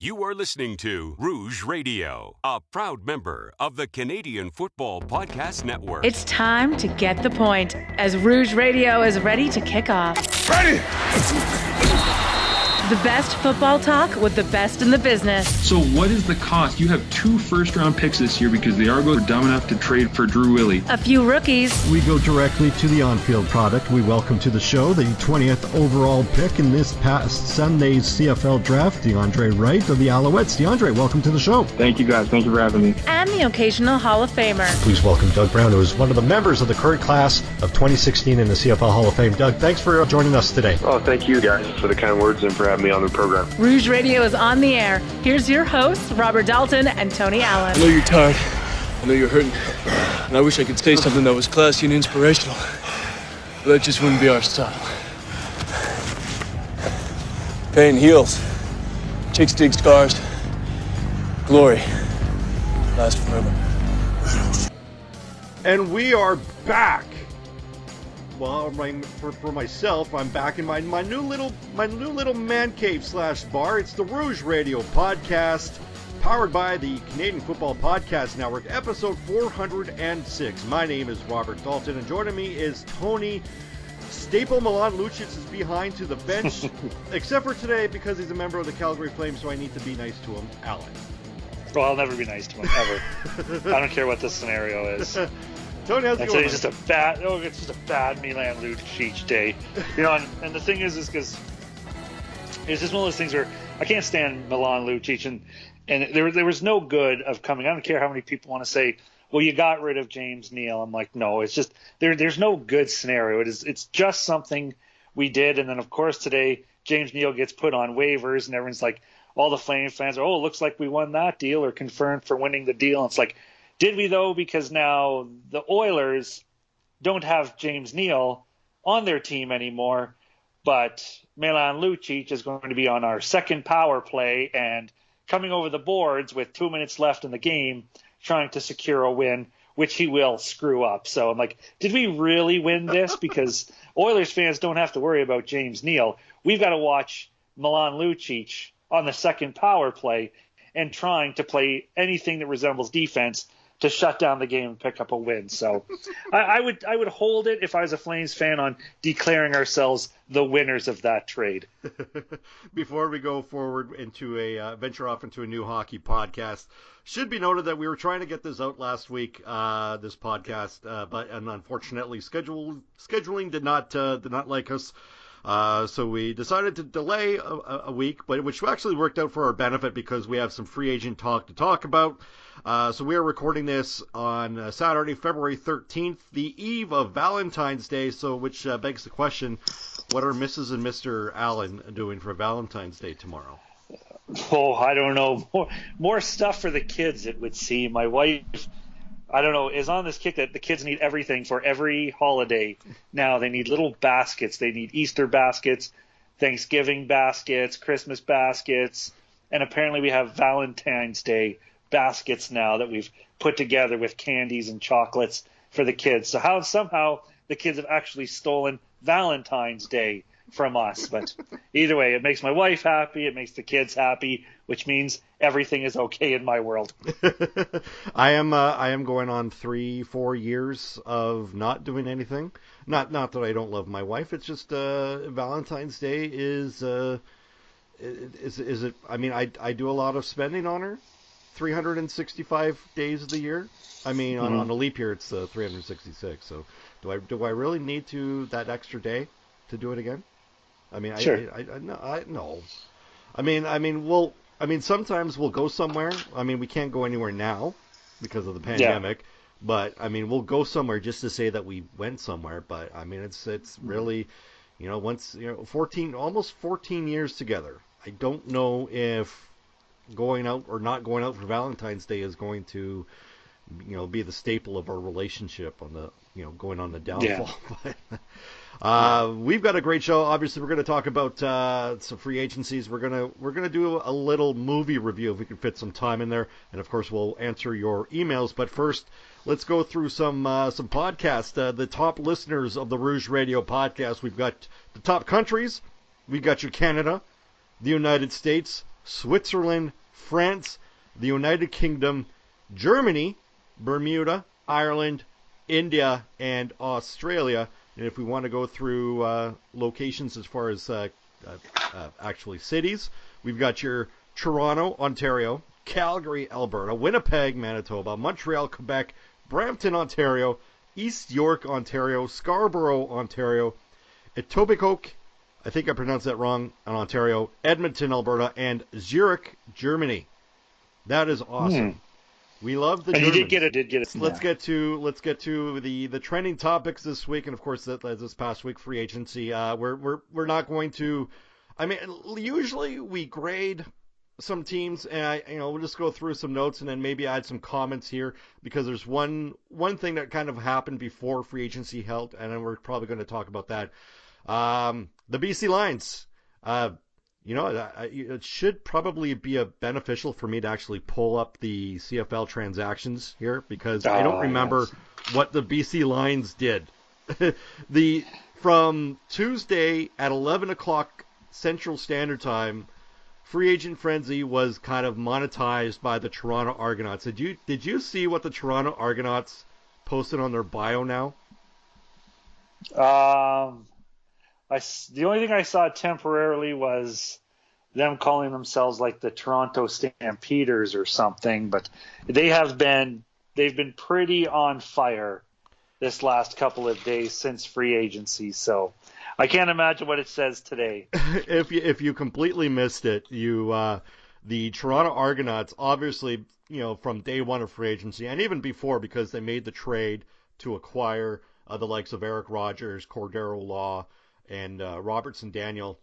You are listening to Rouge Radio, a proud member of the Canadian Football Podcast Network. It's time to get the point as Rouge Radio is ready to kick off. Ready! The best football talk with the best in the business. So what is the cost? You have 2 first-round picks this year because the Argonauts were dumb enough to trade for Drew Willie. A few rookies. We go directly to the on-field product. We welcome to the show the 20th overall pick in this past Sunday's CFL draft, DeAndre Wright of the Alouettes. DeAndre, welcome to the show. Thank you, guys. Thank you for having me. And the occasional Hall of Famer. Please welcome Doug Brown, who is one of the members of the current class of 2016 in the CFL Hall of Fame. Doug, thanks for joining us today. Oh, thank you, guys, for the kind words and for having me on the program. Rouge Radio is on the air. Here's your hosts, Robert Dalton and Tony Allen. I know you're tired. I know you're hurting. And I wish I could say something that was classy and inspirational. But that just wouldn't be our style. Pain heals. Chicks dig scars. Glory lasts forever. And we are back. Well, for myself, I'm back in my new little man cave / bar. It's the Rouge Radio podcast, powered by the Canadian Football Podcast Network, episode 406. My name is Robert Dalton, and joining me is Tony. Staple Milan Lucic is behind to the bench, except for today because he's a member of the Calgary Flames, so I need to be nice to him. Alan. Well, I'll never be nice to him, ever. I don't care what the scenario is. Tony, how's it going? It's just a bad Milan Lucic day. You know, and the thing is because it's just one of those things where I can't stand Milan Lucic, and there was no good of coming. I don't care how many people want to say, well, you got rid of James Neal. I'm like, no, it's just there's no good scenario. It's just something we did, and then of course today James Neal gets put on waivers, and everyone's like, all the Flame fans are, oh, it looks like we won that deal or confirmed for winning the deal. And it's like, did we though? Because now the Oilers don't have James Neal on their team anymore, but Milan Lucic is going to be on our second power play and coming over the boards with 2 minutes left in the game, trying to secure a win, which he will screw up. So I'm like, did we really win this? Because Oilers fans don't have to worry about James Neal. We've got to watch Milan Lucic on the second power play and trying to play anything that resembles defense to shut down the game and pick up a win. So I would hold it if I was a Flames fan on declaring ourselves the winners of that trade. Before we go forward into venture off into a new hockey podcast, should be noted that we were trying to get this out last week, this podcast, but unfortunately scheduling did not like us. So we decided to delay a week, but which actually worked out for our benefit because we have some free agent talk to talk about. So we are recording this on Saturday, February 13th, the eve of Valentine's Day. So which begs the question, what are Mrs. and Mr. Allen doing for Valentine's Day tomorrow? Oh, I don't know. More stuff for the kids, it would seem. My wife, I don't know, is on this kick that the kids need everything for every holiday. Now they need little baskets. They need Easter baskets, Thanksgiving baskets, Christmas baskets, and apparently we have Valentine's Day baskets now that we've put together with candies and chocolates for the kids. So somehow the kids have actually stolen Valentine's Day from us. But either way, it makes my wife happy. It makes the kids happy, which means everything is okay in my world. I am going on 3-4 years of not doing anything. Not that I don't love my wife. It's just Valentine's Day is it? I mean, I do a lot of spending on her. 365 days of the year. I mean, on a leap year, it's 366. So, do I really need that extra day to do it again? I mean, sure. No. I mean, sometimes we'll go somewhere. I mean, we can't go anywhere now because of the pandemic. Yeah. But I mean, we'll go somewhere just to say that we went somewhere. But I mean, it's really, almost 14 years together. I don't know if going out or not going out for Valentine's Day is going to, be the staple of our relationship on the, going on the downfall. Yeah. We've got a great show. Obviously, we're going to talk about some free agencies. We're gonna do a little movie review if we can fit some time in there, and of course, we'll answer your emails. But first, let's go through some podcasts. The top listeners of the Rouge Radio podcast. We've got the top countries. We've got you, Canada, the United States, Switzerland, France, the United Kingdom, Germany, Bermuda, Ireland, India, and Australia. And if we want to go through locations as far as actually cities, we've got your Toronto, Ontario, Calgary, Alberta, Winnipeg, Manitoba, Montreal, Quebec, Brampton, Ontario, East York, Ontario, Scarborough, Ontario, Etobicoke, I think I pronounced that wrong, in Ontario, Edmonton, Alberta, and Zurich, Germany. That is awesome. We love the Germans. You did get it. Let's get to the trending topics this week, and of course this past week, free agency. We're not going to. I mean, usually we grade some teams, and we'll just go through some notes and then maybe add some comments here because there's one thing that kind of happened before free agency held, and then we're probably going to talk about that. The BC Lions. It should probably be beneficial for me to actually pull up the CFL transactions here because I don't remember what the BC Lions did. From Tuesday at 11 o'clock Central Standard Time, free agent frenzy was kind of monetized by the Toronto Argonauts. Did you see what the Toronto Argonauts posted on their bio now? The only thing I saw temporarily was them calling themselves like the Toronto Stampeders or something, but they've been pretty on fire this last couple of days since free agency, so I can't imagine what it says today. If you completely missed it, the Toronto Argonauts, obviously, from day one of free agency, and even before because they made the trade to acquire the likes of Eric Rogers, Cordero Law, and Robertson Daniel,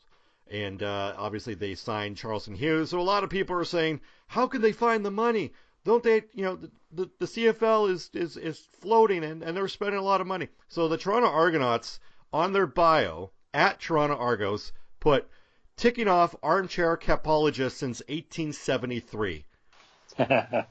and obviously they signed Charleston Hughes. So a lot of people are saying, how can they find the money? Don't they, the CFL is floating and they're spending a lot of money. So the Toronto Argonauts on their bio at Toronto Argos put ticking off armchair capologist since 1873.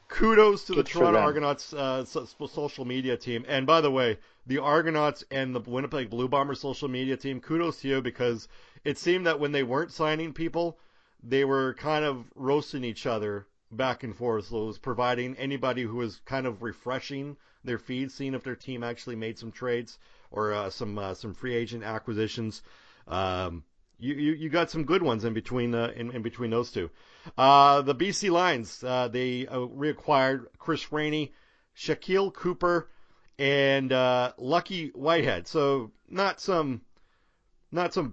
Kudos to the Toronto Argonauts social media team. And by the way, the Argonauts and the Winnipeg Blue Bombers social media team, kudos to you because it seemed that when they weren't signing people, they were kind of roasting each other back and forth. So it was providing anybody who was kind of refreshing their feed, seeing if their team actually made some trades or some free agent acquisitions. You got some good ones in between those two. The BC Lions, they reacquired Chris Rainey, Shaquille Cooper, and Lucky Whitehead. So not some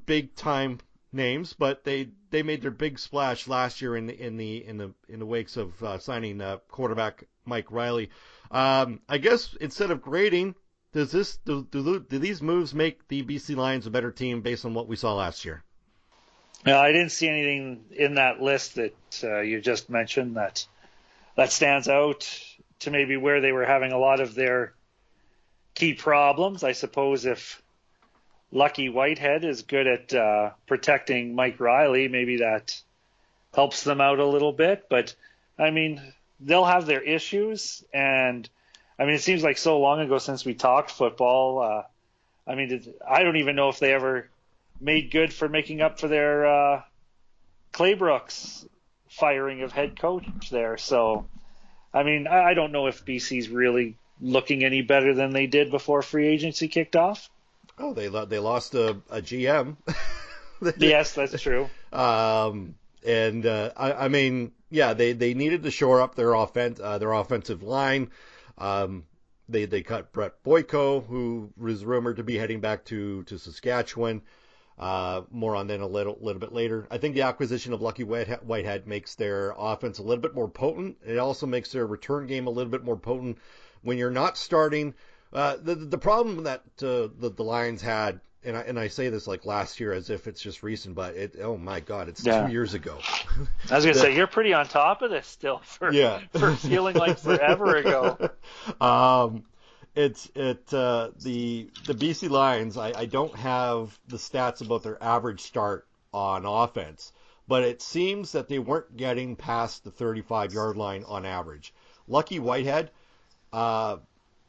big time names, but they made their big splash last year in the wakes of signing quarterback Mike Riley. I guess instead of grading, do these moves make the BC Lions a better team based on what we saw last year? No, I didn't see anything in that list that you just mentioned that stands out to maybe where they were having a lot of their key problems. I suppose if Lucky Whitehead is good at protecting Mike Riley, maybe that helps them out a little bit. But, I mean, they'll have their issues. And, I mean, it seems like so long ago since we talked football. I don't even know if they ever made good for making up for their Claybrooks firing of head coach there. So, I mean, I don't know if BC's really looking any better than they did before free agency kicked off. Oh, they lost a GM. Yes, that's true. I mean, yeah, they needed to shore up their offensive line. They cut Brett Boyko, who was rumored to be heading back to Saskatchewan. More on that a little bit later. I think the acquisition of Lucky Whitehead makes their offense a little bit more potent. It also makes their return game a little bit more potent when you're not starting. The problem that the Lions had, and I say this like last year as if it's just recent, but oh my God, it's 2 years ago. I was gonna say you're pretty on top of this still for feeling like forever ago. The BC Lions, I don't have the stats about their average start on offense, but it seems that they weren't getting past the 35-yard line on average. Lucky Whitehead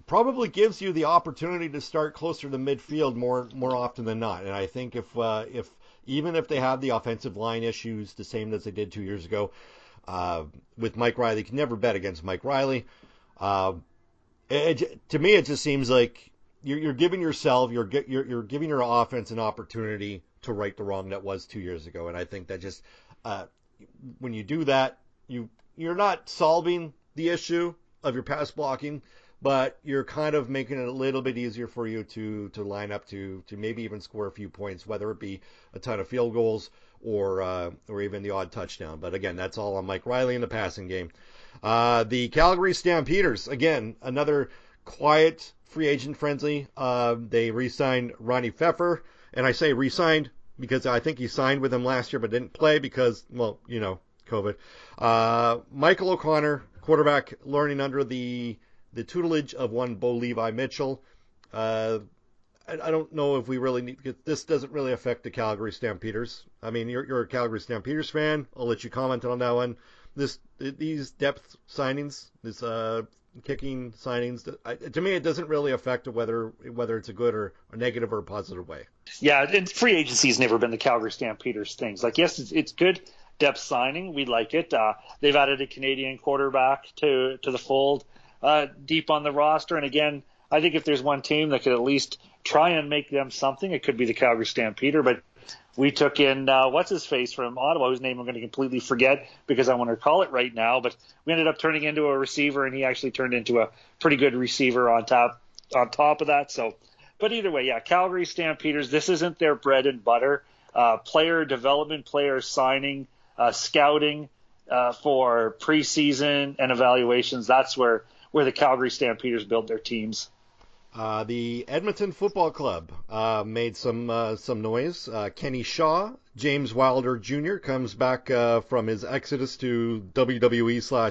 probably gives you the opportunity to start closer to midfield more often than not. And I think if even if they have the offensive line issues, the same as they did 2 years ago with Mike Riley. You can never bet against Mike Riley. To me, it just seems like you're giving yourself, you're giving your offense an opportunity to right the wrong that was 2 years ago. And I think that just when you do that, you're not solving the issue of your pass blocking, but you're kind of making it a little bit easier for you to line up to maybe even score a few points, whether it be a ton of field goals or even the odd touchdown. But again, that's all on Mike Riley in the passing game. The Calgary Stampeders, again, another quiet free agent friendly. They re-signed Ronnie Pfeffer, and I say re-signed because I think he signed with them last year but didn't play because, well, COVID. Michael O'Connor, quarterback, learning under the tutelage of one Bo Levi Mitchell. I don't know if we really need. This doesn't really affect the Calgary Stampeders. I mean, you're a Calgary Stampeders fan. I'll let you comment on that one. These depth signings, this kicking signings, to me, it doesn't really affect whether it's a good or a negative or a positive way. Yeah, and free agency has never been the Calgary Stampeders things. Like, yes, it's good depth signing. We like it. They've added a Canadian quarterback to the fold deep on the roster. And again, I think if there's one team that could at least try and make them something, it could be the Calgary Stampeder. But we took in, what's-his-face from Ottawa, whose name I'm going to completely forget because I want to recall it right now. But we ended up turning into a receiver, and he actually turned into a pretty good receiver on top of that. So, but either way, yeah, Calgary Stampeders, this isn't their bread and butter. Player development, player signing, scouting for preseason and evaluations, that's where the Calgary Stampeders build their teams. The Edmonton Football Club made some noise. Kenny Shaw, James Wilder Jr. comes back from his exodus to WWE/XFL/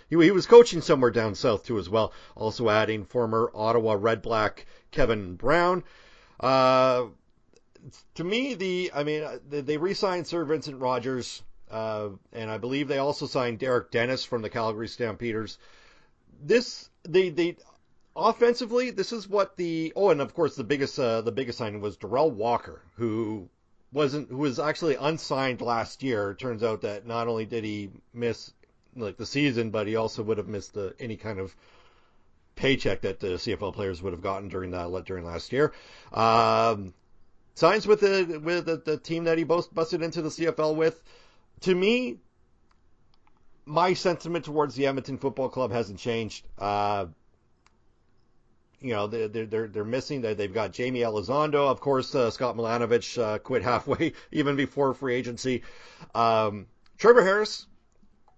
he was coaching somewhere down south too as well. Also adding former Ottawa Redblack Kevin Brown. To me, they re-signed Sir Vincent Rogers, and I believe they also signed Derek Dennis from the Calgary Stampeders. They offensively, this is what and of course the biggest signing was Darrell Walker, who was actually unsigned last year. It turns out that not only did he miss the season, but he also would have missed any kind of paycheck that the CFL players would have gotten during last year. Signs with the team that he busted into the CFL with. To me, my sentiment towards the Edmonton Football Club hasn't changed. They're missing. They've got Jamie Elizondo, of course. Scott Milanovich quit halfway, even before free agency. Trevor Harris,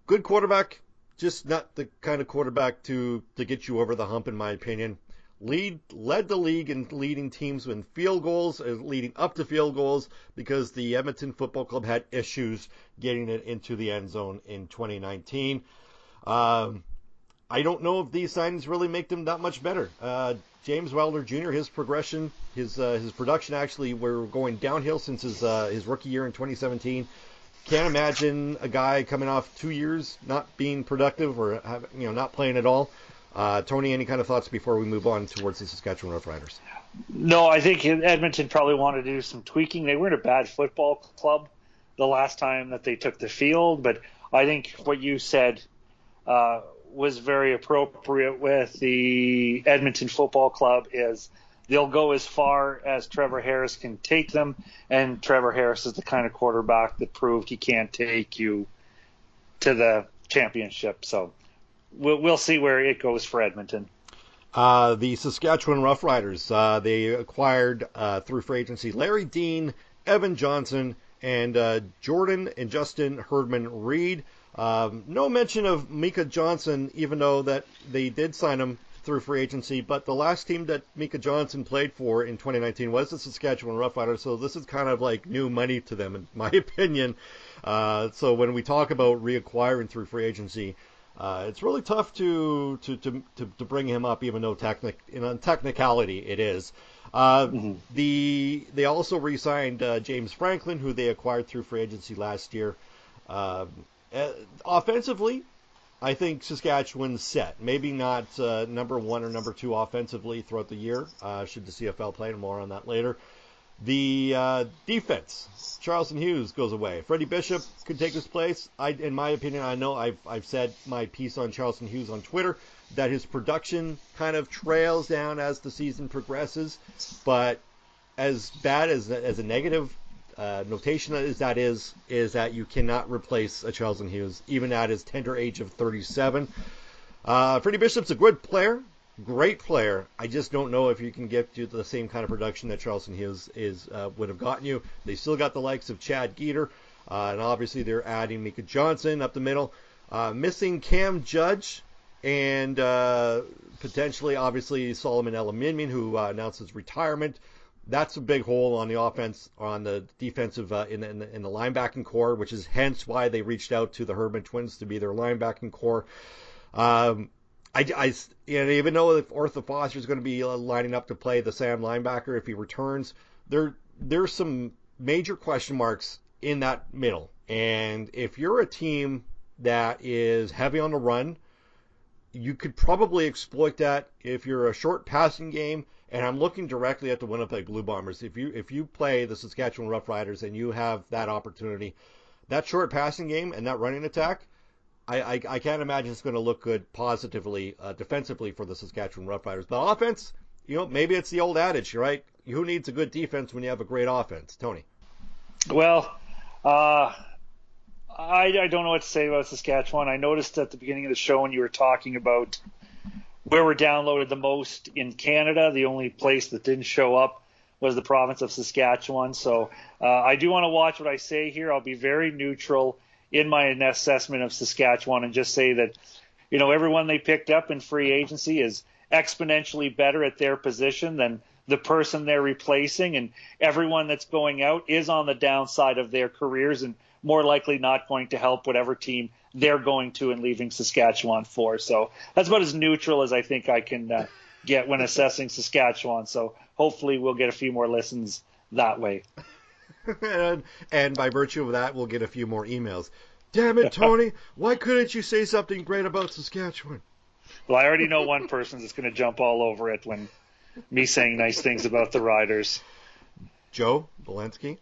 good quarterback, just not the kind of quarterback to get you over the hump, in my opinion. Led the league in leading teams in field goals, leading up to field goals, because the Edmonton Football Club had issues getting it into the end zone in 2019. I don't know if these signings really make them that much better. James Wilder Jr., his progression, his production actually were going downhill since his rookie year in 2017. Can't imagine a guy coming off 2 years not being productive or not playing at all. Tony, any kind of thoughts before we move on towards the Saskatchewan Roughriders? No, I think Edmonton probably wanted to do some tweaking. They weren't a bad football club the last time that they took the field, but I think what you said was very appropriate with the Edmonton Football Club is they'll go as far as Trevor Harris can take them, and Trevor Harris is the kind of quarterback that proved he can't take you to the championship. So we'll see where it goes for Edmonton. The Saskatchewan Roughriders, they acquired through free agency Larry Dean, Evan Johnson, and Jordan and Justin Herdman Reed. No mention of Mika Johnson, even though that they did sign him through free agency, but the last team that Mika Johnson played for in 2019 was the Saskatchewan Roughriders, so this is kind of like new money to them, in my opinion. So when we talk about reacquiring through free agency, it's really tough to bring him up, even though in technicality it is. They also re-signed James Franklin, who they acquired through free agency last year. Offensively, I think Saskatchewan's set. Maybe not number one or number two offensively throughout the year. Should the CFL play, and more on that later. The defense. Charleston Hughes goes away. Freddie Bishop could take his place. In my opinion, I know I've said my piece on Charleston Hughes on Twitter that his production kind of trails down as the season progresses. But as bad as a negative notation is that you cannot replace a Charleston Hughes even at his tender age of 37. Freddie Bishop's a good player. Great player. I just don't know if you can get to the same kind of production that Charleston Hughes would have gotten you. They still got the likes of Chad Geeter, and obviously they're adding Mika Johnson up the middle. Missing Cam Judge, and potentially, obviously, Solomon Elamimian, who announced his retirement. That's a big hole on the offense, on the defensive, in the linebacking core, which is hence why they reached out to the Herdman twins to be their linebacking core. Even though if Arthur Foster is going to be lining up to play the Sam linebacker if he returns, there's some major question marks in that middle. And if you're a team that is heavy on the run, you could probably exploit that if you're a short passing game. And I'm looking directly at the Winnipeg Blue Bombers. If you play the Saskatchewan Roughriders and you have that opportunity, that short passing game and that running attack, I can't imagine it's going to look good positively defensively for the Saskatchewan Roughriders. But offense, maybe it's the old adage, right? Who needs a good defense when you have a great offense? Tony. Well, I don't know what to say about Saskatchewan. I noticed at the beginning of the show when you were talking about where we're downloaded the most in Canada, the only place that didn't show up was the province of Saskatchewan. So I do want to watch what I say here. I'll be very neutral in my assessment of Saskatchewan and just say that, everyone they picked up in free agency is exponentially better at their position than the person they're replacing, and everyone that's going out is on the downside of their careers and more likely not going to help whatever team they're going to and leaving Saskatchewan for. So that's about as neutral as I think I can get when assessing Saskatchewan. So hopefully we'll get a few more listens that way. And by virtue of that, we'll get a few more emails. Damn it, Tony! Why couldn't you say something great about Saskatchewan? Well, I already know one person that's going to jump all over it when me saying nice things about the Riders. Joe Valensky?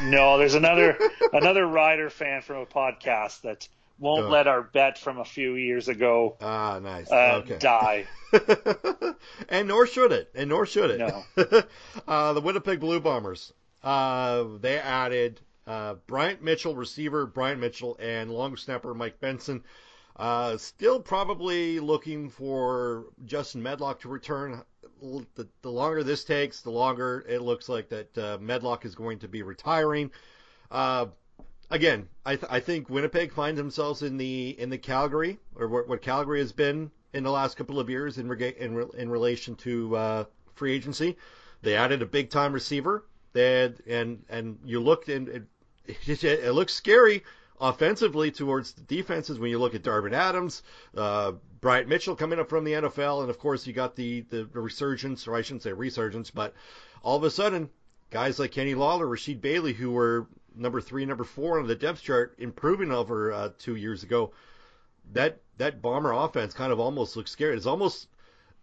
No, there's another Rider fan from a podcast that won't let our bet from a few years ago nice. Okay. Die. And nor should it. No. The Winnipeg Blue Bombers. They added Bryant Mitchell, receiver Bryant Mitchell, and long snapper Mike Benson. Still probably looking for Justin Medlock to return. The longer this takes, the longer it looks like that Medlock is going to be retiring. Again, I think Winnipeg finds themselves in the Calgary, or what Calgary has been in the last couple of years in relation to free agency. They added a big time receiver. And you looked, and it looks scary offensively towards the defenses when you look at Darvin Adams, Bryant Mitchell coming up from the NFL, and of course you got the resurgence, or I shouldn't say resurgence, but all of a sudden guys like Kenny Lawler, Rasheed Bailey, who were number 3, number 4 on the depth chart, improving over 2 years ago. That Bomber offense kind of almost looks scary. It's almost,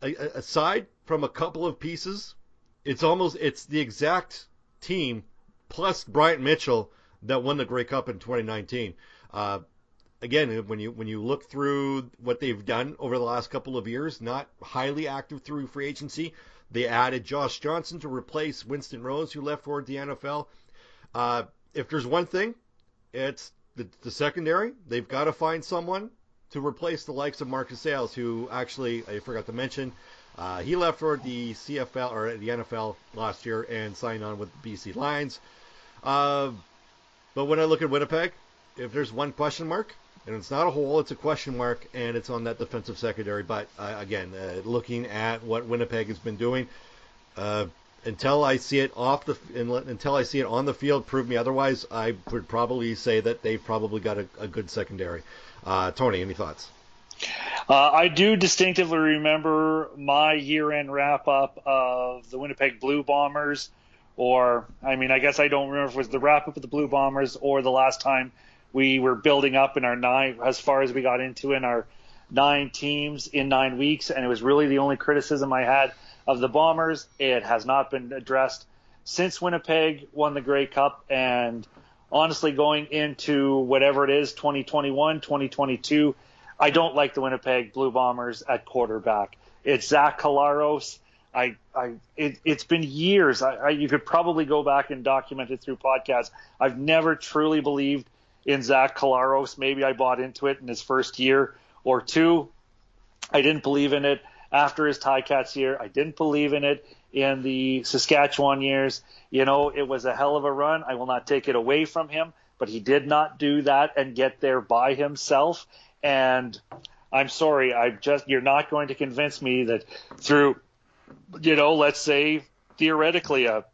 aside from a couple of pieces, it's the exact team plus Bryant Mitchell that won the Grey Cup in 2019. Again, when you look through what they've done over the last couple of years, not highly active through free agency. They added Josh Johnson to replace Winston Rose, who left for the NFL. If there's one thing, it's the secondary. They've got to find someone to replace the likes of Marcus Sales, who actually, I forgot to mention, he left for the CFL or the NFL last year and signed on with the BC Lions. But when I look at Winnipeg, if there's one question mark, and it's not a hole, it's a question mark, and it's on that defensive secondary. But again, looking at what Winnipeg has been doing, until I see it on the field, prove me otherwise. I would probably say that they've probably got a good secondary. Tony, any thoughts? I do distinctively remember my year-end wrap-up of the Winnipeg Blue Bombers, I guess I don't remember if it was the wrap-up of the Blue Bombers or the last time we were building up in our 9, as far as we got into in our 9 teams in 9 weeks, and it was really the only criticism I had of the Bombers. It has not been addressed since Winnipeg won the Grey Cup, and honestly going into whatever it is, 2021, 2022, I don't like the Winnipeg Blue Bombers at quarterback. It's Zach Collaros. It's been years. You could probably go back and document it through podcasts. I've never truly believed in Zach Collaros. Maybe I bought into it in his first year or two. I didn't believe in it after his Ticats year. I didn't believe in it in the Saskatchewan years. You know, it was a hell of a run. I will not take it away from him, but he did not do that and get there by himself. And I'm sorry, you're not going to convince me that through, you know, let's say theoretically a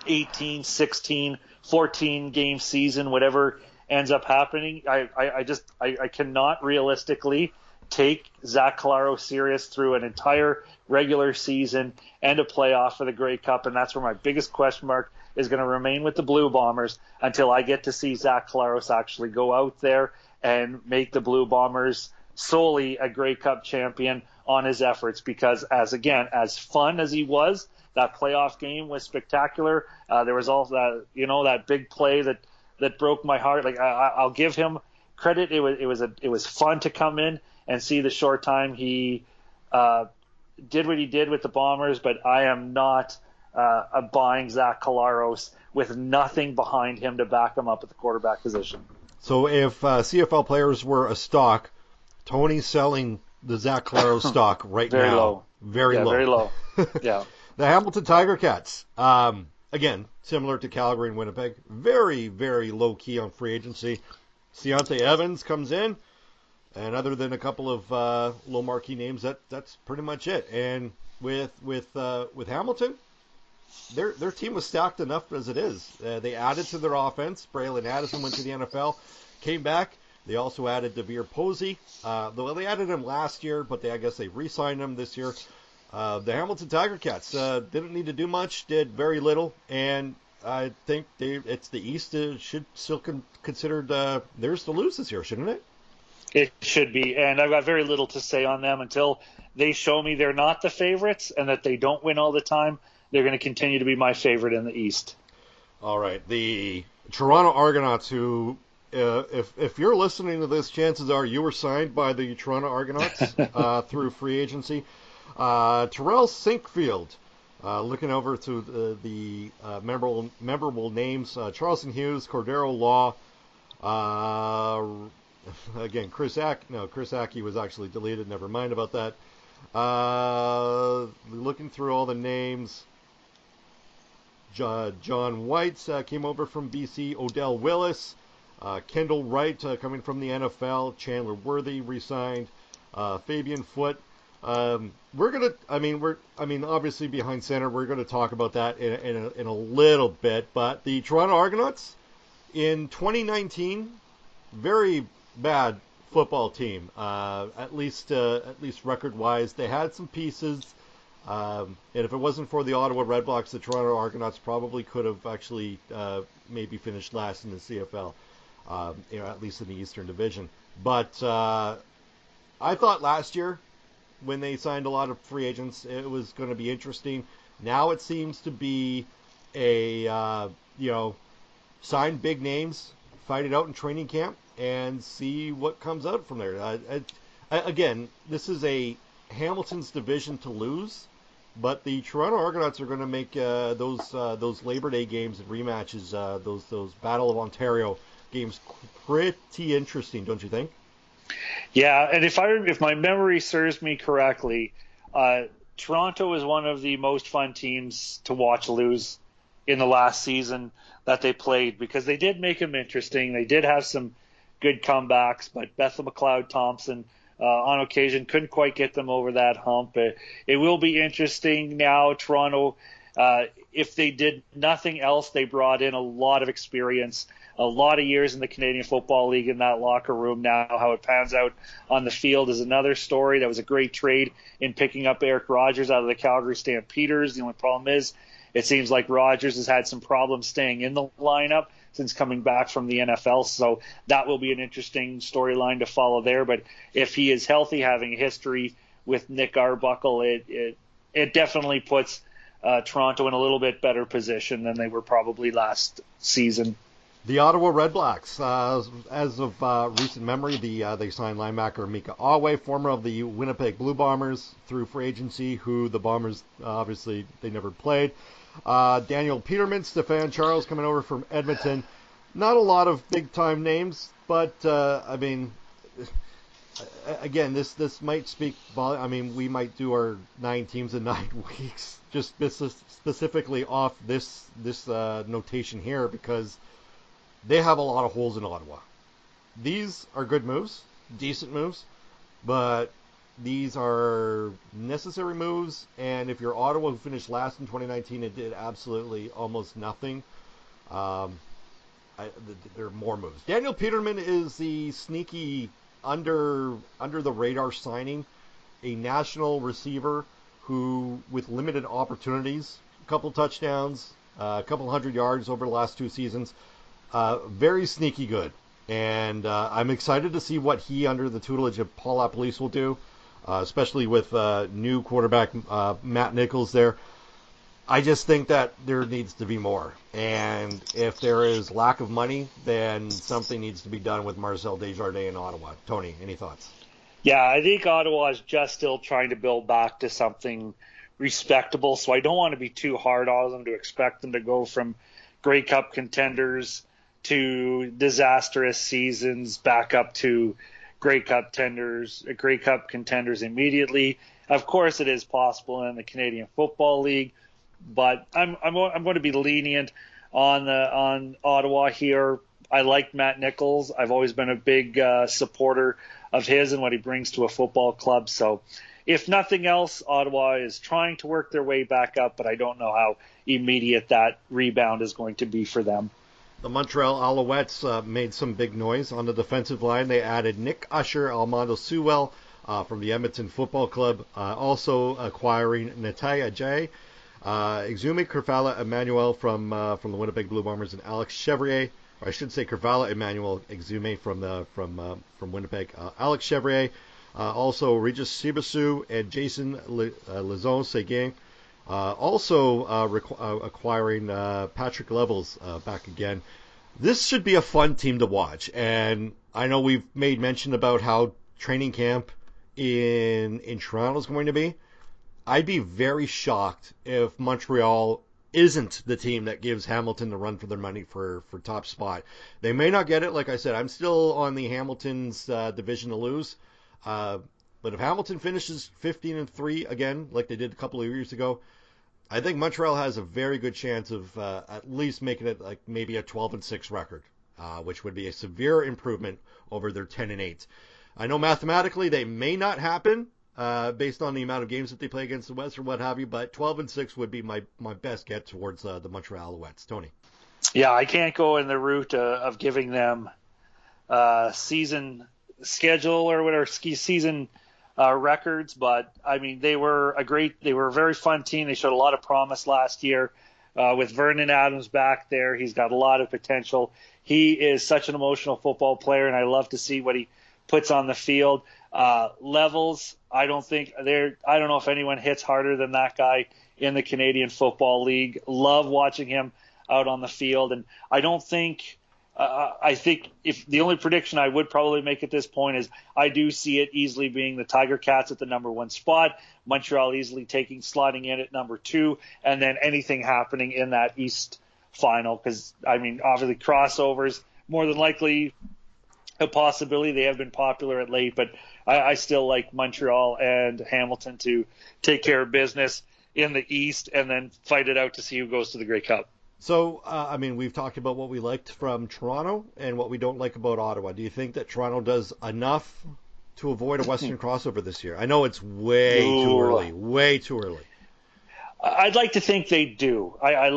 18, 16, 14 game season, whatever ends up happening, I cannot realistically take Zach Collaros serious through an entire regular season and a playoff for the Grey Cup, and that's where my biggest question mark is going to remain with the Blue Bombers until I get to see Zach Collaros actually go out there and make the Blue Bombers solely a Grey Cup champion on his efforts. Because as fun as he was, that playoff game was spectacular. There was also that big play that broke my heart. Like I'll give him credit. It was fun to come in and see the short time he did what he did with the Bombers, but I am not buying Zach Collaros with nothing behind him to back him up at the quarterback position. So if CFL players were a stock, Tony's selling the Zach Collaros stock right very now. Low. Very low. Very low. Yeah. The Hamilton Tiger Cats, again, similar to Calgary and Winnipeg, very, very low key on free agency. Deontay Evans comes in, and other than a couple of low marquee names, that's pretty much it. And with Hamilton, their team was stacked enough as it is. They added to their offense. Braylon Addison went to the NFL, came back. They also added Devere Posey. They added him last year, but I guess they re-signed him this year. The Hamilton Tiger Cats didn't need to do much, did very little, and I think it's the East should still considered theirs to lose this year, shouldn't it? It should be, and I've got very little to say on them until they show me they're not the favorites and that they don't win all the time. They're going to continue to be my favorite in the East. All right, the Toronto Argonauts, who, if you're listening to this, chances are you were signed by the Toronto Argonauts through free agency. Terrell Sinkfield, looking over to the memorable names, Charleston Hughes, Cordero Law, again, Chris Aki was actually deleted, never mind about that. Looking through all the names, John White came over from BC, Odell Willis, Kendall Wright coming from the NFL, Chandler Worthy re-signed, Fabian Foote. Obviously behind center, we're going to talk about that in a little bit, but the Toronto Argonauts in 2019, very bad football team, at least record-wise. They had some pieces, and if it wasn't for the Ottawa Redblacks, the Toronto Argonauts probably could have actually maybe finished last in the CFL, at least in the Eastern Division. But I thought last year, when they signed a lot of free agents, it was going to be interesting. Now it seems to be sign big names, fight it out in training camp, and see what comes out from there. Again, this is a Hamilton's division to lose, but the Toronto Argonauts are going to make those Labor Day games and rematches, those Battle of Ontario games, pretty interesting, don't you think? Yeah, and if my memory serves me correctly, Toronto is one of the most fun teams to watch lose in the last season that they played, because they did make them interesting. They did have some good comebacks, but Bethel McLeod Thompson on occasion couldn't quite get them over that hump. It will be interesting now. Toronto, if they did nothing else, they brought in a lot of experience, a lot of years in the Canadian Football League in that locker room. Now, how it pans out on the field is another story. That was a great trade in picking up Eric Rogers out of the Calgary Stampeders. The only problem is it seems like Rogers has had some problems staying in the lineup since coming back from the NFL, so that will be an interesting storyline to follow there. But if he is healthy, having a history with Nick Arbuckle, it definitely puts Toronto in a little bit better position than they were probably last season. The Ottawa Redblacks, as of recent memory, they signed linebacker Mika Awe, former of the Winnipeg Blue Bombers, through free agency, who the Bombers, obviously, they never played. Daniel Peterman, Stefan Charles coming over from Edmonton. Not a lot of big-time names, but, again, this might speak volume. I mean, we might do our 9 teams in 9 weeks, just specifically off this notation here, because they have a lot of holes in Ottawa. These are good moves, decent moves, but these are necessary moves, and if you're Ottawa, who finished last in 2019 and did absolutely almost nothing, there are more moves. Daniel Peterman is the sneaky, under the radar signing, a national receiver who, with limited opportunities, a couple touchdowns, a couple 100 yards over the last 2 seasons, very sneaky good. And I'm excited to see what he, under the tutelage of Paul LaPolice, will do, especially with new quarterback Matt Nichols there. I just think that there needs to be more. And if there is lack of money, then something needs to be done with Marcel Desjardins in Ottawa. Tony, any thoughts? Yeah, I think Ottawa is just still trying to build back to something respectable, so I don't want to be too hard on them to expect them to go from Grey Cup contenders to disastrous seasons back up to Grey Cup contenders immediately. Of course, it is possible in the Canadian Football League, but I'm going to be lenient on Ottawa here. I like Matt Nichols. I've always been a big supporter of his and what he brings to a football club. So if nothing else, Ottawa is trying to work their way back up, but I don't know how immediate that rebound is going to be for them. The Montreal Alouettes made some big noise on the defensive line. They added Nick Usher, Armando Sewell from the Edmonton Football Club, also acquiring Natalia Jay, Exume Kervala Emmanuel from the Winnipeg Blue Bombers, and Alex Chevrier, or I should say Kervala Emmanuel, Exume from Winnipeg. Alex Chevrier, also Regis Sibasu and Jason Lezon-Seguin. Also acquiring Patrick Levels back again. This should be a fun team to watch. And I know we've made mention about how training camp in Toronto is going to be. I'd be very shocked if Montreal isn't the team that gives Hamilton the run for their money for top spot. They may not get it. Like I said, I'm still on the Hamilton's division to lose. But if Hamilton finishes 15-3 again, like they did a couple of years ago, I think Montreal has a very good chance of at least making it like maybe a 12-6 record, which would be a severe improvement over their 10-8. I know mathematically they may not happen based on the amount of games that they play against the West or what have you, but 12-6 would be my best get towards the Montreal Alouettes. Tony? Yeah, I can't go in the route of giving them season schedule or whatever, season records, but I mean they were a very fun team. They showed a lot of promise last year with Vernon Adams back there. He's got a lot of potential. He is such an emotional football player, and I love to see what he puts on the field. Levels, I don't know if anyone hits harder than that guy in the Canadian Football League. Love watching him out on the field, and I think if the only prediction I would probably make at this point is I do see it easily being the Tiger Cats at the number 1 spot, Montreal easily sliding in at number 2, and then anything happening in that East final. Because, I mean, obviously crossovers, more than likely a possibility. They have been popular at late, but I still like Montreal and Hamilton to take care of business in the East and then fight it out to see who goes to the Grey Cup. So, we've talked about what we liked from Toronto and what we don't like about Ottawa. Do you think that Toronto does enough to avoid a Western crossover this year? I know it's way too early. I'd like to think they do. I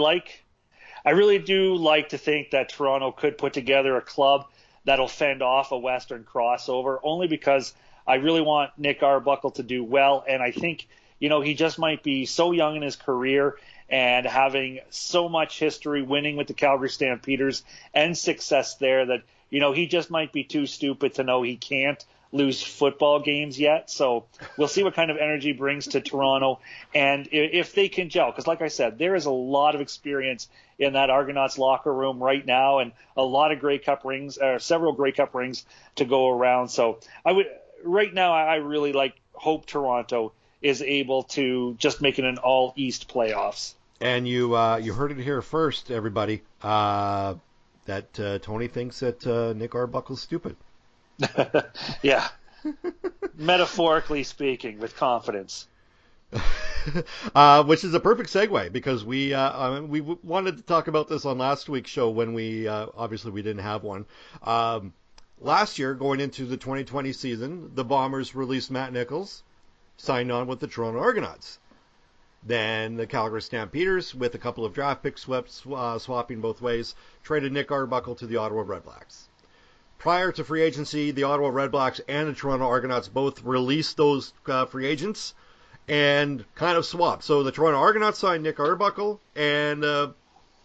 really do like to think that Toronto could put together a club that'll fend off a Western crossover, only because I really want Nick Arbuckle to do well, and I think, he just might be so young in his career and having so much history winning with the Calgary Stampeders and success there that he just might be too stupid to know he can't lose football games yet. So we'll see what kind of energy he brings to Toronto, and if they can gel. Because like I said, there is a lot of experience in that Argonauts locker room right now, and a lot of Grey Cup rings, several Grey Cup rings to go around. So right now I really hope Toronto is able to just make it an all East playoffs. And you heard it here first, everybody. That Tony thinks that Nick Arbuckle's stupid. Yeah. Metaphorically speaking, with confidence. Which is a perfect segue, because we wanted to talk about this on last week's show when we obviously we didn't have one. Last year, going into the 2020 season, the Bombers released Matt Nichols, signed on with the Toronto Argonauts. Then the Calgary Stampeders, with a couple of draft picks swapping both ways, traded Nick Arbuckle to the Ottawa Redblacks. Prior to free agency, the Ottawa Redblacks and the Toronto Argonauts both released those free agents and kind of swapped. So the Toronto Argonauts signed Nick Arbuckle, and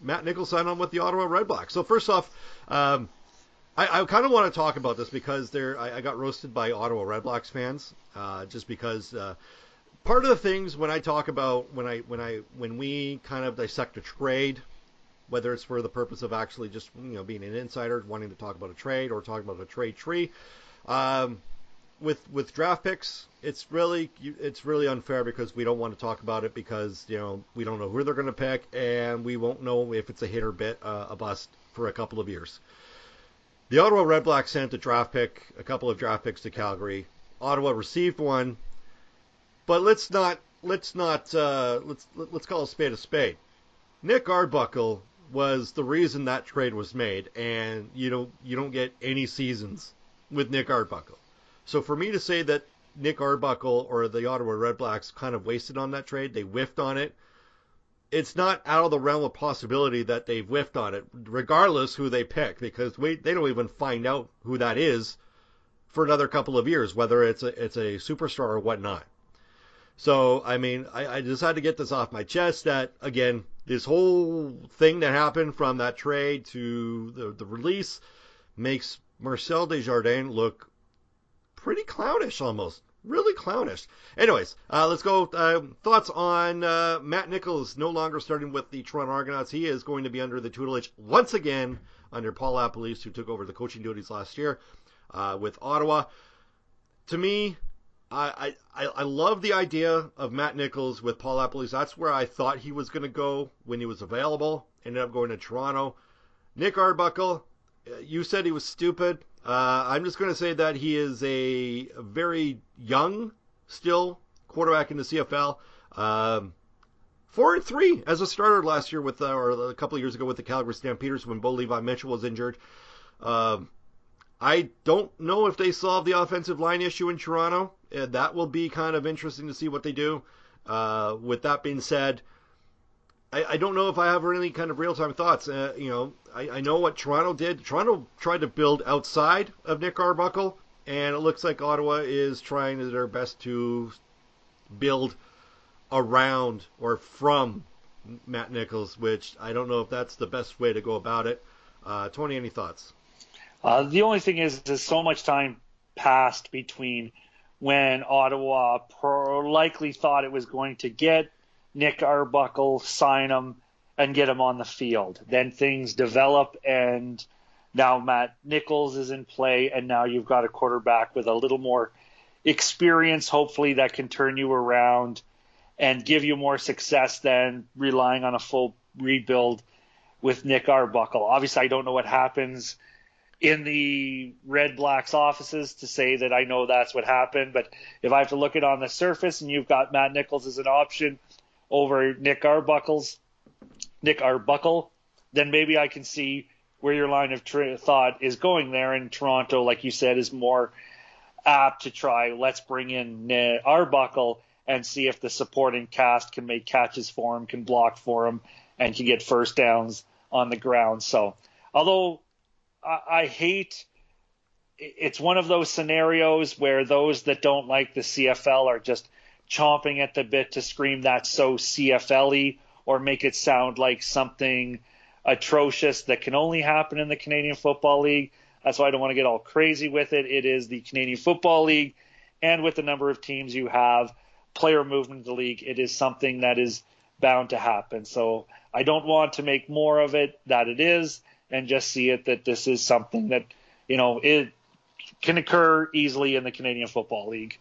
Matt Nichols signed on with the Ottawa Redblacks. So first off, I kind of want to talk about this because I got roasted by Ottawa Redblacks fans, just because part of the things when I talk about when we kind of dissect a trade, whether it's for the purpose of actually just being an insider, wanting to talk about a trade, or talking about a trade tree, with draft picks, it's really unfair because we don't want to talk about it because we don't know who they're going to pick, and we won't know if it's a hit or a bust for a couple of years. The Ottawa Redblacks sent a couple of draft picks to Calgary. Ottawa received one, but let's call a spade a spade. Nick Arbuckle was the reason that trade was made, and you don't get any seasons with Nick Arbuckle. So for me to say that Nick Arbuckle or the Ottawa Redblacks kind of wasted on that trade, they whiffed on it, it's not out of the realm of possibility that they've whiffed on it, regardless who they pick, because they don't even find out who that is for another couple of years, whether it's a superstar or whatnot. So, I mean, I just had to get this off my chest that, again, this whole thing that happened from that trade to the release makes Marcel Desjardins look pretty clownish almost. Really clownish. Anyways, let's go. Thoughts on Matt Nichols no longer starting with the Toronto Argonauts. He is going to be under the tutelage once again under Paul Lapalisse, who took over the coaching duties last year with Ottawa. To me, I love the idea of Matt Nichols with Paul Lapalisse. That's where I thought he was going to go when he was available. Ended up going to Toronto. Nick Arbuckle, you said he was stupid. I'm just going to say that he is a very young, still, quarterback in the CFL. 4-3 as a starter last year or a couple of years ago with the Calgary Stampeders when Bo Levi Mitchell was injured. I don't know if they solve the offensive line issue in Toronto. That will be kind of interesting to see what they do. With that being said, I don't know if I have any kind of real-time thoughts. I know what Toronto did. Toronto tried to build outside of Nick Arbuckle, and it looks like Ottawa is trying their best to build around or from Matt Nichols, which I don't know if that's the best way to go about it. Tony, any thoughts? The only thing is there's so much time passed between when Ottawa likely thought it was going to get Nick Arbuckle, sign him, and get him on the field. Then things develop, and now Matt Nichols is in play, and now you've got a quarterback with a little more experience, hopefully, that can turn you around and give you more success than relying on a full rebuild with Nick Arbuckle. Obviously, I don't know what happens in the Redblacks offices to say that I know that's what happened, but if I have to look at it on the surface and you've got Matt Nichols as an option over Nick Arbuckle, then maybe I can see where your line of thought is going there. And Toronto, like you said, is more apt to try, let's bring in Arbuckle and see if the supporting cast can make catches for him, can block for him, and can get first downs on the ground. So, although I hate, it's one of those scenarios where those that don't like the CFL are just chomping at the bit to scream that's so CFL-y or make it sound like something atrocious that can only happen in the Canadian Football League. That's why I don't want to get all crazy with it. It is the Canadian Football League, and with the number of teams you have, player movement in the league, it is something that is bound to happen. So I don't want to make more of it that it is, and just see it that this is something that, it can occur easily in the Canadian Football League.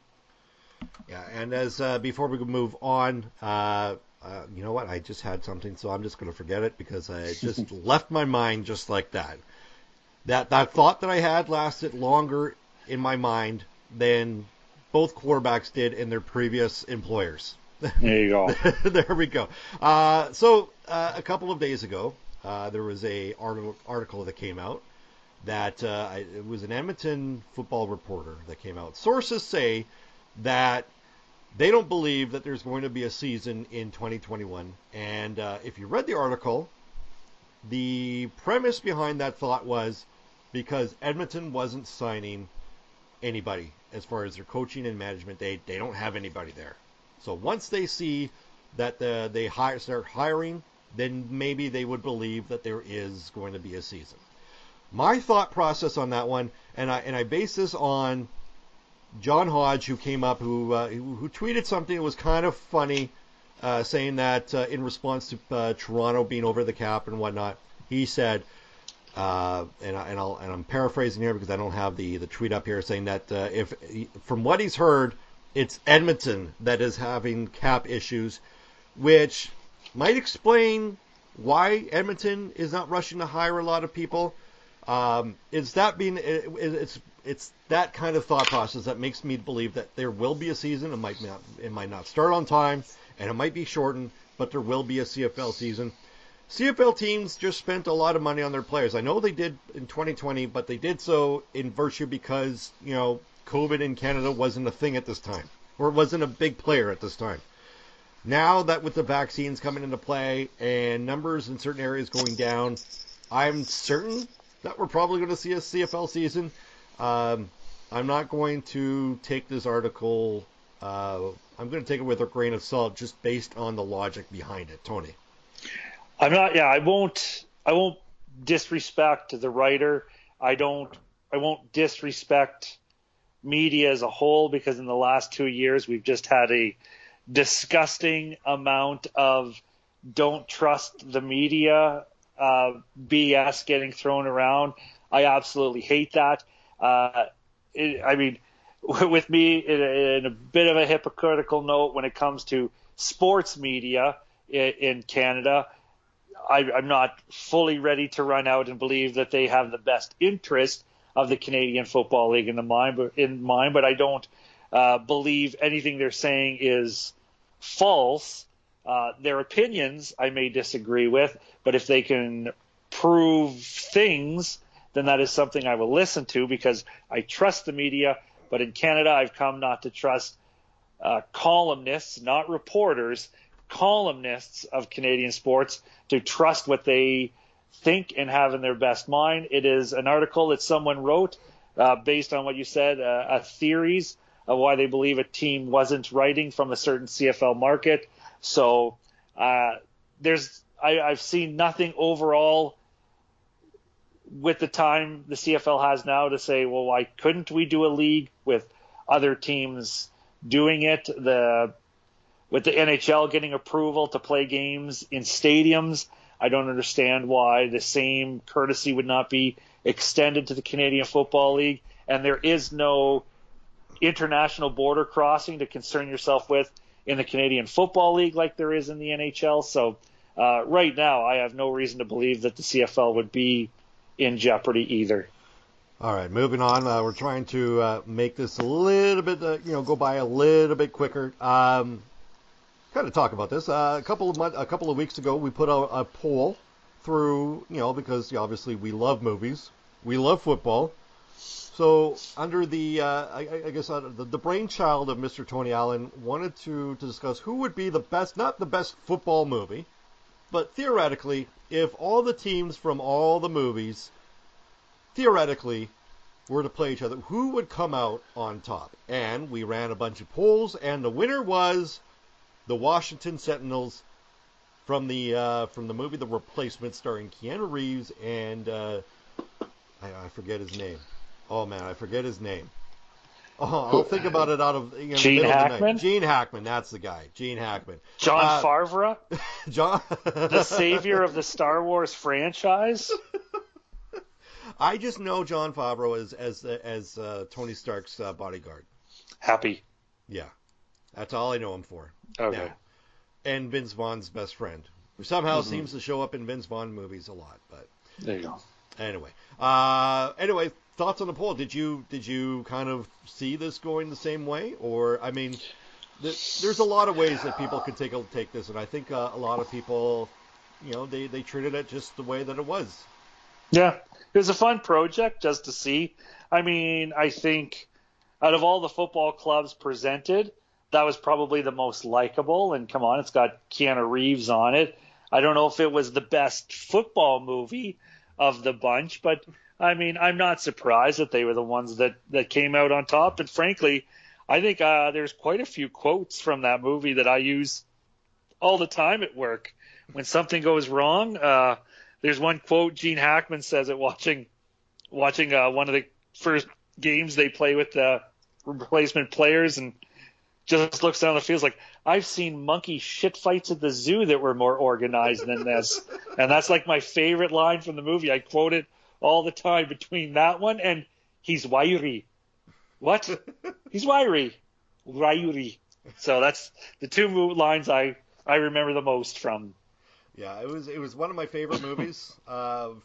Yeah, and as before we move on, you know what? I just had something, so I'm just going to forget it because I just left my mind just like that. That thought that I had lasted longer in my mind than both quarterbacks did in their previous employers. There you go. There we go. So a couple of days ago, there was a article that came out that it was an Edmonton football reporter that came out. Sources say that they don't believe that there's going to be a season in 2021. And if you read the article, the premise behind that thought was because Edmonton wasn't signing anybody as far as their coaching and management. They don't have anybody there. So once they see that they start hiring, then maybe they would believe that there is going to be a season. My thought process on that one, and I base this on John Hodge, who came up, who tweeted something that was kind of funny, saying that in response to Toronto being over the cap and whatnot, he said, and I'm paraphrasing here because I don't have the tweet up here, saying that if from what he's heard, it's Edmonton that is having cap issues, which might explain why Edmonton is not rushing to hire a lot of people. It's that kind of thought process that makes me believe that there will be a season. It might not start on time, and it might be shortened, but there will be a CFL season. CFL teams just spent a lot of money on their players. I know they did in 2020, but they did so in virtue because, COVID in Canada wasn't a thing at this time, or it wasn't a big player at this time. Now that with the vaccines coming into play and numbers in certain areas going down, I'm certain that we're probably going to see a CFL season. I'm not going to take this article. I'm going to take it with a grain of salt, just based on the logic behind it. Tony, I'm not. Yeah, I won't disrespect the writer. I won't disrespect media as a whole, because in the last 2 years we've just had a disgusting amount of don't trust the media BS getting thrown around. I absolutely hate that. With me, in a bit of a hypocritical note, when it comes to sports media in Canada, I'm not fully ready to run out and believe that they have the best interest of the Canadian Football League in mind, but I don't believe anything they're saying is false. Their opinions I may disagree with, but if they can prove things, then that is something I will listen to, because I trust the media. But in Canada, I've come not to trust columnists, not reporters, columnists of Canadian sports, to trust what they think and have in their best mind. It is an article that someone wrote based on what you said, theories of why they believe a team wasn't writing from a certain CFL market. So I've seen nothing overall with the time the CFL has now to say, well, why couldn't we do a league with other teams doing it? With the NHL getting approval to play games in stadiums, I don't understand why the same courtesy would not be extended to the Canadian Football League. And there is no international border crossing to concern yourself with in the Canadian Football League like there is in the NHL. So right now, I have no reason to believe that the CFL would be in jeopardy either. All right, moving on. We're trying to make this a little bit, go by a little bit quicker. Kind of talk about this. A couple of weeks ago, we put out a poll through, because obviously we love movies, we love football. So under the, the brainchild of Mr. Tony Allen wanted to discuss who would be the best, not the best football movie, but theoretically, if all the teams from all the movies, theoretically, were to play each other, who would come out on top? And we ran a bunch of polls, and the winner was the Washington Sentinels from the movie The Replacement, starring Keanu Reeves and I forget his name. Oh man, I forget his name. Oh, I'll think about it out of Gene Hackman. Gene Hackman, that's the guy. Gene Hackman. John Favreau, John, the savior of the Star Wars franchise. I just know John Favreau as Tony Stark's bodyguard. Happy. Yeah, that's all I know him for. Okay. Now. And Vince Vaughn's best friend, who somehow seems to show up in Vince Vaughn movies a lot. But there you go. Anyway, thoughts on the poll? Did you kind of see this going the same way, or I mean, there's a lot of ways that people could take this, and I think a lot of people, they treated it just the way that it was. Yeah, it was a fun project just to see. I mean, I think out of all the football clubs presented, that was probably the most likable. And come on, it's got Keanu Reeves on it. I don't know if it was the best football movie of the bunch, but I mean, I'm not surprised that they were the ones that came out on top. And frankly, I think there's quite a few quotes from that movie that I use all the time at work. When something goes wrong, there's one quote Gene Hackman says at watching one of the first games they play with the replacement players, and just looks down the field like, I've seen monkey shit fights at the zoo that were more organized than this. And that's like my favorite line from the movie. I quote it all the time between that one and he's wiry. What? He's wiry. Wiry. So that's the two lines I remember the most from. Yeah, it was one of my favorite movies,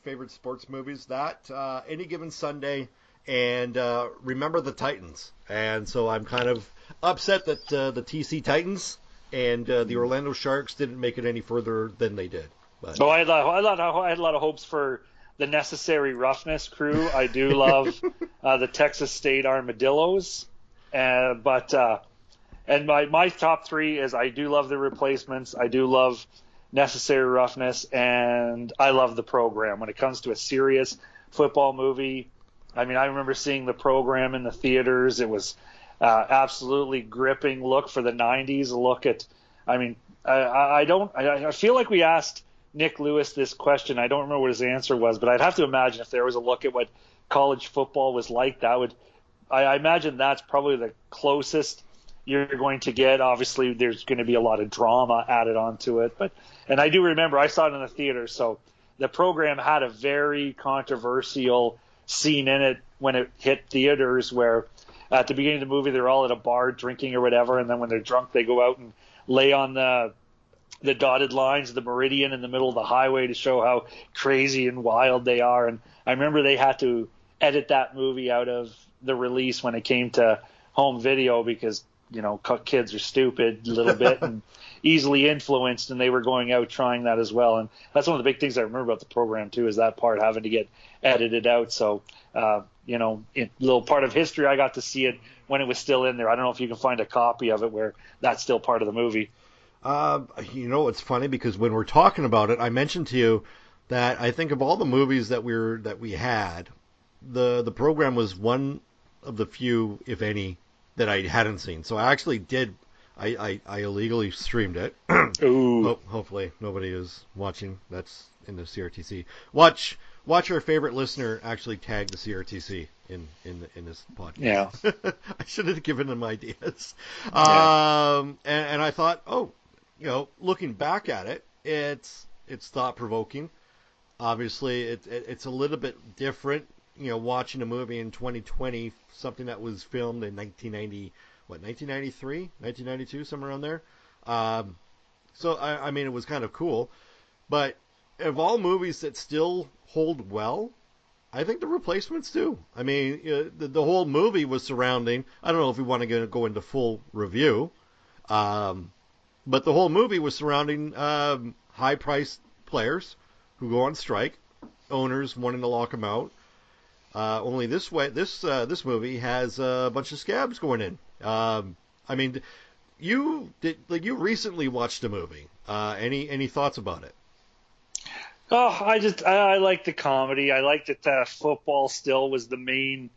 favorite sports movies. That Any Given Sunday and Remember the Titans. And so I'm kind of upset that the TC Titans and the Orlando Sharks didn't make it any further than they did. But. I had a lot of hopes for the Necessary Roughness crew. I do love the Texas State Armadillos, and my top three is I do love the Replacements, I do love Necessary Roughness, and I love the Program. When it comes to a serious football movie, I mean, I remember seeing the Program in the theaters. It was absolutely gripping look for the 90s. Look at, I mean, I feel like we asked Nick Lewis this question. I don't remember what his answer was, but I'd have to imagine if there was a look at what college football was like, I imagine that's probably the closest you're going to get. Obviously, there's going to be a lot of drama added onto it, and I do remember I saw it in the theater, so the Program had a very controversial scene in it when it hit theaters where at the beginning of the movie they're all at a bar drinking or whatever, and then when they're drunk they go out and lay on the dotted lines of the meridian in the middle of the highway to show how crazy and wild they are. And I remember they had to edit that movie out of the release when it came to home video because, kids are stupid a little bit and easily influenced, and they were going out trying that as well. And that's one of the big things I remember about the Program too, is that part having to get edited out. So, a little part of history, I got to see it when it was still in there. I don't know if you can find a copy of it where that's still part of the movie. It's funny because when we're talking about it, I mentioned to you that I think of all the movies that we had, the Program was one of the few, if any, that I hadn't seen. So I actually did. I illegally streamed it. Ooh. Hopefully nobody is watching. That's in the CRTC. Watch our favorite listener actually tag the CRTC in this podcast. Yeah. I should have given them ideas. Yeah. And I thought, looking back at it, it's thought provoking. Obviously, it's a little bit different. Watching a movie in 2020, something that was filmed in 1993, 1992, somewhere around there. So I mean, it was kind of cool. But of all movies that still hold well, I think The Replacements do. I mean, the whole movie was surrounding. I don't know if we want to go into full review, but the whole movie was surrounding high-priced players who go on strike, owners wanting to lock them out. Only this movie has a bunch of scabs going in. I mean, you recently watched a movie. Any thoughts about it? Oh, I like the comedy. I like that football still was the main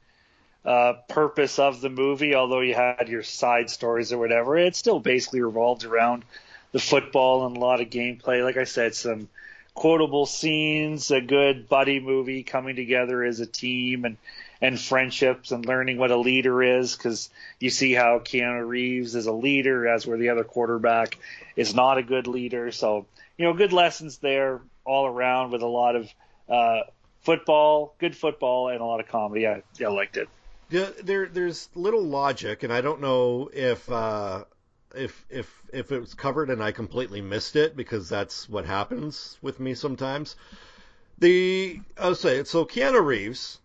purpose of the movie, although you had your side stories or whatever. It still basically revolved around the football and a lot of gameplay. Like I said, some quotable scenes, a good buddy movie coming together as a team and friendships and learning what a leader is, because you see how Keanu Reeves is a leader, as where the other quarterback is not a good leader. So, good lessons there all around with a lot of good football, and a lot of comedy. I liked it. Yeah, there's little logic, and I don't know if it was covered and I completely missed it, because that's what happens with me sometimes. I'll say it. So Keanu Reeves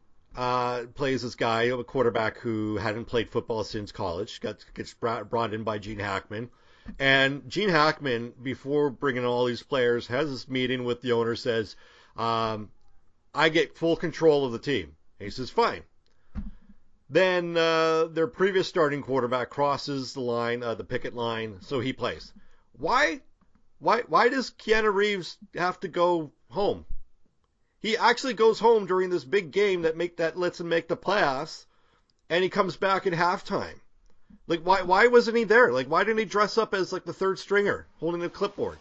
plays this guy, a quarterback who hadn't played football since college, gets brought in by Gene Hackman. And Gene Hackman, before bringing all these players, has this meeting with the owner, says, I get full control of the team. And he says, fine. Then their previous starting quarterback crosses the line, the picket line, so he plays. Why does Keanu Reeves have to go home? He actually goes home during this big game that lets him make the playoffs, and he comes back at halftime. Like, why wasn't he there? Like, why didn't he dress up as like the third stringer holding a clipboard?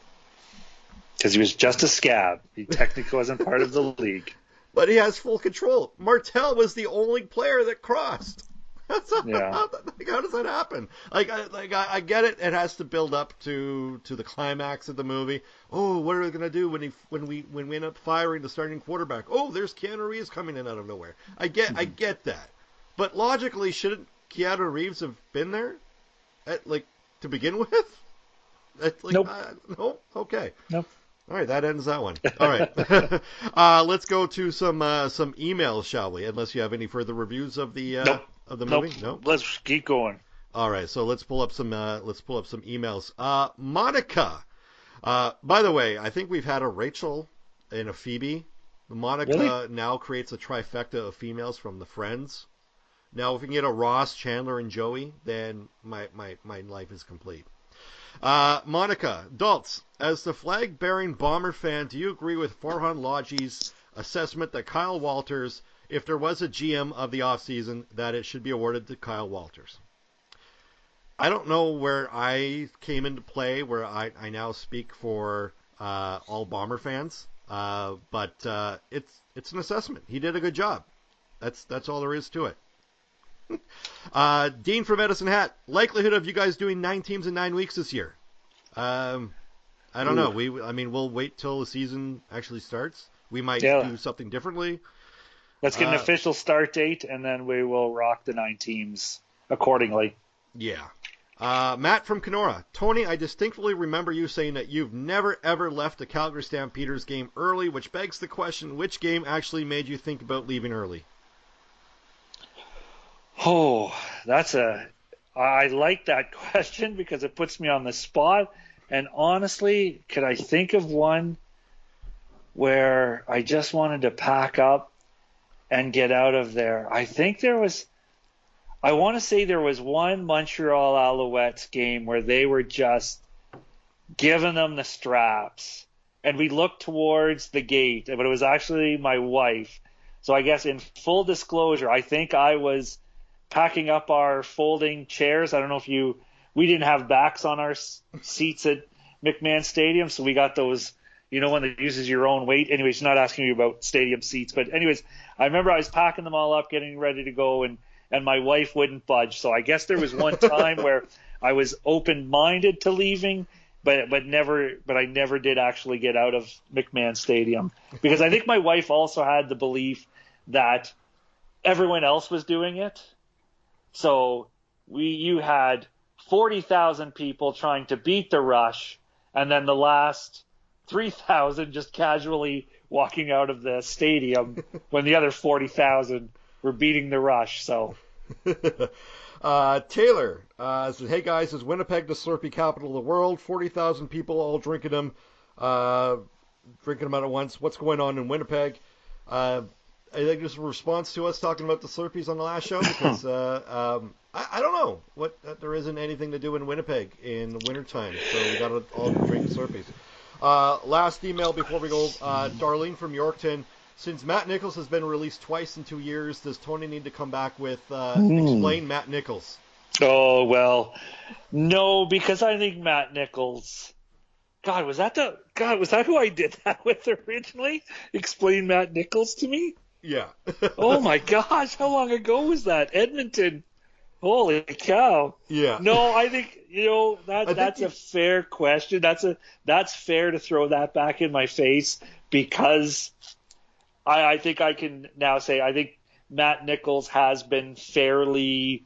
Because he was just a scab. He technically wasn't part of the league. But he has full control. Martell was the only player that crossed. How does that happen? I get it. It has to build up to the climax of the movie. Oh, what are we gonna do when we end up firing the starting quarterback? Oh, there's Keanu Reeves coming in out of nowhere. I get that. But logically, shouldn't Keanu Reeves have been there, to begin with? Nope. No. Okay. Nope. All right, that ends that one. All right, let's go to some emails, shall we? Unless you have any further reviews of the movie. No. Let's keep going. All right, so let's pull up some emails. Monica, by the way, I think we've had a Rachel and a Phoebe. Monica really? Now creates a trifecta of females from the Friends. Now, if we can get a Ross, Chandler, and Joey, then my life is complete. Monica, Dalts, as the flag-bearing Bomber fan, do you agree with Farhan Lodji's assessment that Kyle Walters, if there was a GM of the offseason, that it should be awarded to Kyle Walters? I don't know where I came into play, where I now speak for all Bomber fans, but it's an assessment. He did a good job. That's all there is to it. Dean from Edison Hat, likelihood of you guys doing 9 teams in 9 weeks this year? I don't know. We'll wait till the season actually starts. We might do something differently. Let's get an official start date, and then we will rock the 9 teams accordingly. Yeah. Matt from Kenora, Tony, I distinctly remember you saying that you've never ever left a Calgary Stampeders game early, which begs the question, which game actually made you think about leaving early? Oh, I like that question because it puts me on the spot. And honestly, could I think of one where I just wanted to pack up and get out of there? I want to say there was one Montreal Alouettes game where they were just giving them the straps. And we looked towards the gate, but it was actually my wife. So I guess in full disclosure, I think I was packing up our folding chairs. I don't know if we didn't have backs on our seats at McMahon Stadium, so we got those, one that uses your own weight. Anyways, not asking you about stadium seats, but anyways, I remember I was packing them all up, getting ready to go, and my wife wouldn't budge. So I guess there was one time where I was open-minded to leaving, but I never did actually get out of McMahon Stadium, because I think my wife also had the belief that everyone else was doing it. So you had 40,000 people trying to beat the rush, and then the last 3,000 just casually walking out of the stadium when the other 40,000 were beating the rush. So Taylor says, hey guys, is Winnipeg the Slurpee capital of the world? 40,000 people all drinking them at once. What's going on in Winnipeg? I think just a response to us talking about the Slurpees on the last show, because I don't know there isn't anything to do in Winnipeg in the wintertime, so we got to all drink Slurpees. Last email before we go, Darlene from Yorkton. Since Matt Nichols has been released twice in 2 years, does Tony need to come back with explain Matt Nichols? Oh, well, no, because I think Matt Nichols, God, was that who I did that with originally? Explain Matt Nichols to me? Yeah. Oh my gosh, how long ago was that? Edmonton. Holy cow. Yeah. No, I think, that's a fair question. That's fair to throw that back in my face, because I think I can now say I think Matt Nichols has been fairly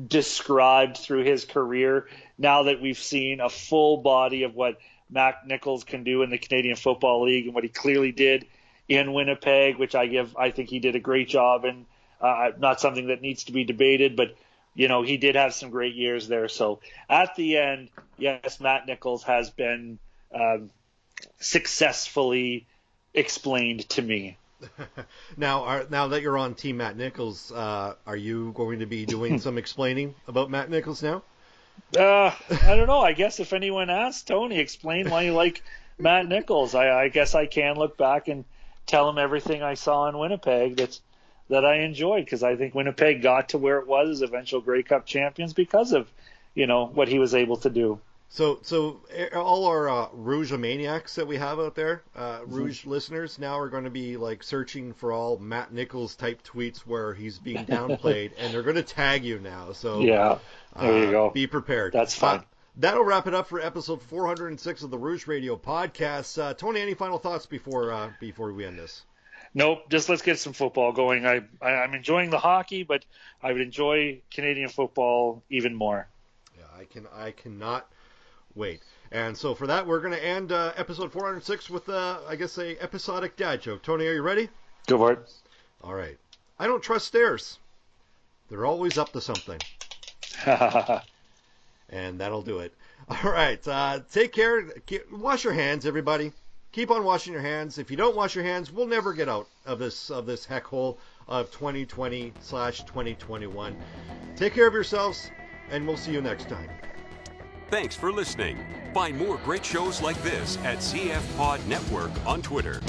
described through his career, now that we've seen a full body of what Matt Nichols can do in the Canadian Football League and what he clearly did in Winnipeg, which I think he did a great job in. Not something that needs to be debated, but he did have some great years there. So at the end, yes, Matt Nichols has been successfully explained to me. Now that you're on Team Matt Nichols, are you going to be doing some explaining about Matt Nichols now? I don't know. I guess if anyone asks, Tony, explain why you like Matt Nichols. I guess I can look back and tell him everything I saw in Winnipeg that I enjoyed, because I think Winnipeg got to where it was as eventual Grey Cup champions because of what he was able to do. So all our Rouge maniacs that we have out there, Rouge listeners, now are going to be like searching for all Matt Nichols type tweets where he's being downplayed, and they're going to tag you now. So yeah, there you go. Be prepared. That's fine. That'll wrap it up for episode 406 of the Rouge Radio podcast. Tony, any final thoughts before we end this? Nope. Just let's get some football going. I'm enjoying the hockey, but I would enjoy Canadian football even more. Yeah, I cannot wait. And so for that, we're going to end episode 406 with, I guess, a episodic dad joke. Tony, are you ready? Go for it. All right. I don't trust stairs. They're always up to something. And that'll do it. All right. Take care. Wash your hands, everybody. Keep on washing your hands. If you don't wash your hands, we'll never get out of this heck hole of 2020/2021. Take care of yourselves, and we'll see you next time. Thanks for listening. Find more great shows like this at CF Pod Network on Twitter.